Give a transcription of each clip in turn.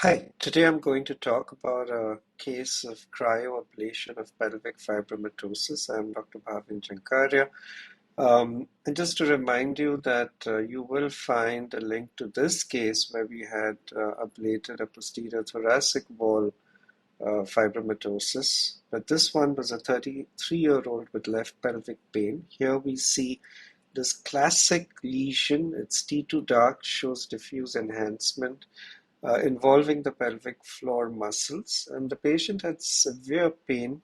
Hi, today I'm going to talk about a case of cryoablation of pelvic fibromatosis. I'm Dr. Bhavin Jankaria. And just to remind you that you will find a link to this case where we had ablated a posterior thoracic wall fibromatosis. But this one was a 33-year-old with left pelvic pain. Here we see this classic lesion. It's T2 dark, shows diffuse enhancement involving the pelvic floor muscles, and the patient had severe pain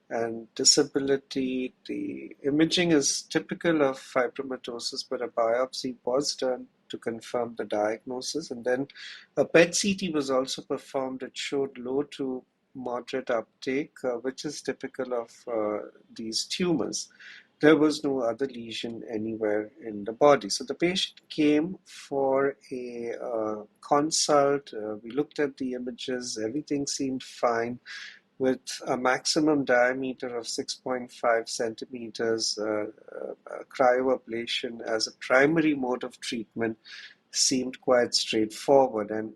and disability. The imaging is typical of fibromatosis, but a biopsy was done to confirm the diagnosis, and then a PET-CT was also performed. It showed low to moderate uptake, which is typical of these tumors. There was no other lesion anywhere in the body. So the patient came for a consult. We looked at the images. Everything seemed fine with a maximum diameter of 6.5 centimeters. Cryoablation as a primary mode of treatment seemed quite straightforward. And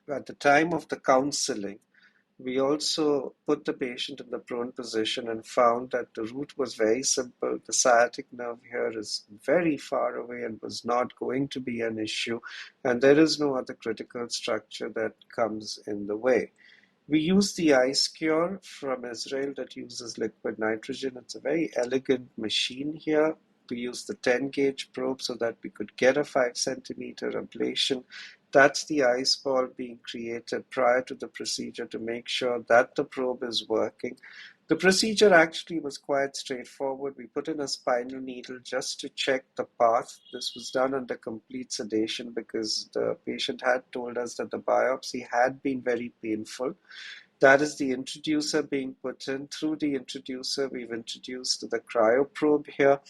at the time of the counseling, we also put the patient in the prone position and found that the route was very simple. The sciatic nerve here is very far away and was not going to be an issue, and there is no other critical structure that comes in the way. We use the ice cure from Israel that uses liquid nitrogen. It's a very elegant machine here. We use the 10 gauge probe so that we could get a 5 centimeter ablation. That's the ice ball being created prior to the procedure to make sure that the probe is working. The procedure actually was quite straightforward. We put in a spinal needle just to check the path. This was done under complete sedation because the patient had told us that the biopsy had been very painful. That is the introducer being put in. Through the introducer, we've introduced the cryoprobe here,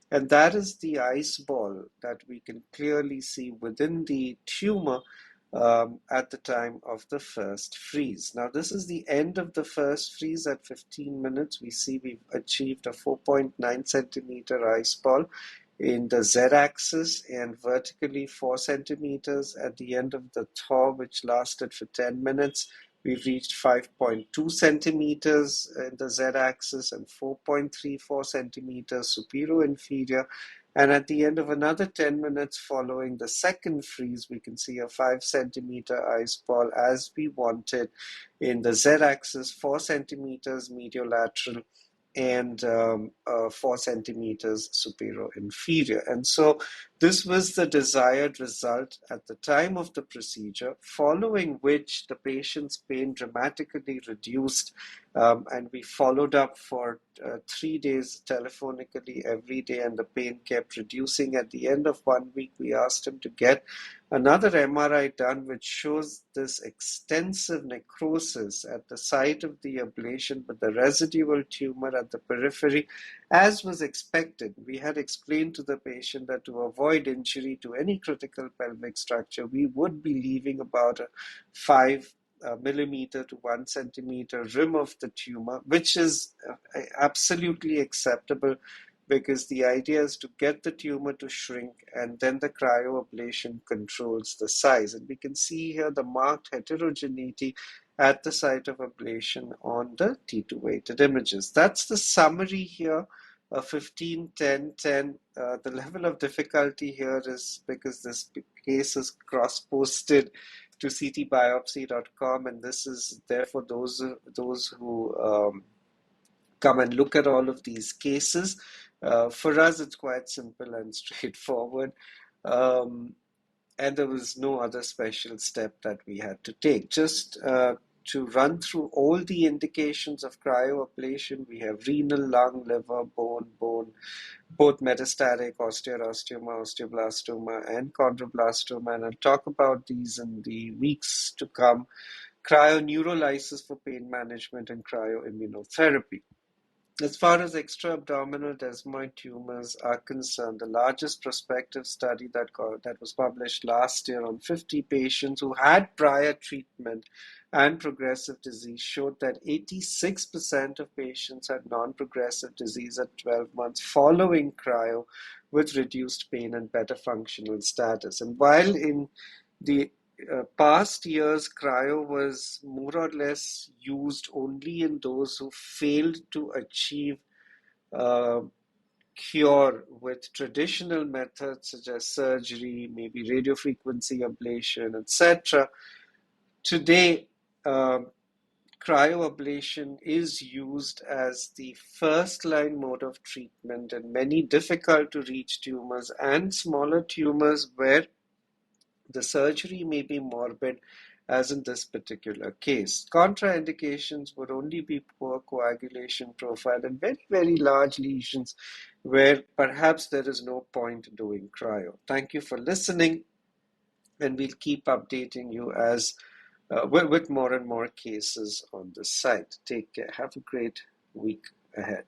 and that is the ice ball that we can clearly see within the tumor at the time of the first freeze. Now, this is the end of the first freeze at 15 minutes. We see we've achieved a 4.9 centimeter ice ball in the z-axis and vertically 4 centimeters at the end of the thaw, which lasted for 10 minutes. We've reached 5.2 centimeters in the z-axis and 4.34 centimeters superior-inferior. And at the end of another 10 minutes following the second freeze, we can see a 5 centimeter ice ball as we wanted in the z-axis, 4 centimeters mediolateral and 4 centimeters superior inferior. And so this was the desired result at the time of the procedure, following which the patient's pain dramatically reduced, and we followed up for 3 days telephonically every day, and the pain kept reducing. At the end of 1 week, we asked him to get another MRI done, which shows this extensive necrosis at the site of the ablation, but the residual tumor at the periphery, as was expected. We had explained to the patient that to avoid injury to any critical pelvic structure, we would be leaving about a 5 millimeter to 1 centimeter rim of the tumor, which is absolutely acceptable because the idea is to get the tumor to shrink and then the cryoablation controls the size. And we can see here the marked heterogeneity at the site of ablation on the T2 weighted images. That's the summary here. 15, 10, 10. The level of difficulty here is because this case is cross-posted to ctbiopsy.com, and this is there for those who come and look at all of these cases. For us, it's quite simple and straightforward. And there was no other special step that we had to take. Just to run through all the indications of cryoablation, we have renal, lung, liver, bone, both metastatic osteoblastoma, and chondroblastoma, and I'll talk about these in the weeks to come. Cryoneurolysis for pain management and cryoimmunotherapy. As far as extra-abdominal desmoid tumors are concerned, the largest prospective study that was published last year on 50 patients who had prior treatment and progressive disease showed that 86% of patients had non-progressive disease at 12 months following cryo with reduced pain and better functional status. And while in the past years, cryo was more or less used only in those who failed to achieve uh, cure with traditional methods such as surgery, maybe radiofrequency ablation, etc. Today, um, cryoablation is used as the first line mode of treatment in many difficult to reach tumors and smaller tumors where the surgery may be morbid, as in this particular case. Contraindications would only be poor coagulation profile and very, very large lesions where perhaps there is no point doing cryo. Thank you for listening, and we'll keep updating you as with more and more cases on this site. Take care. Have a great week ahead.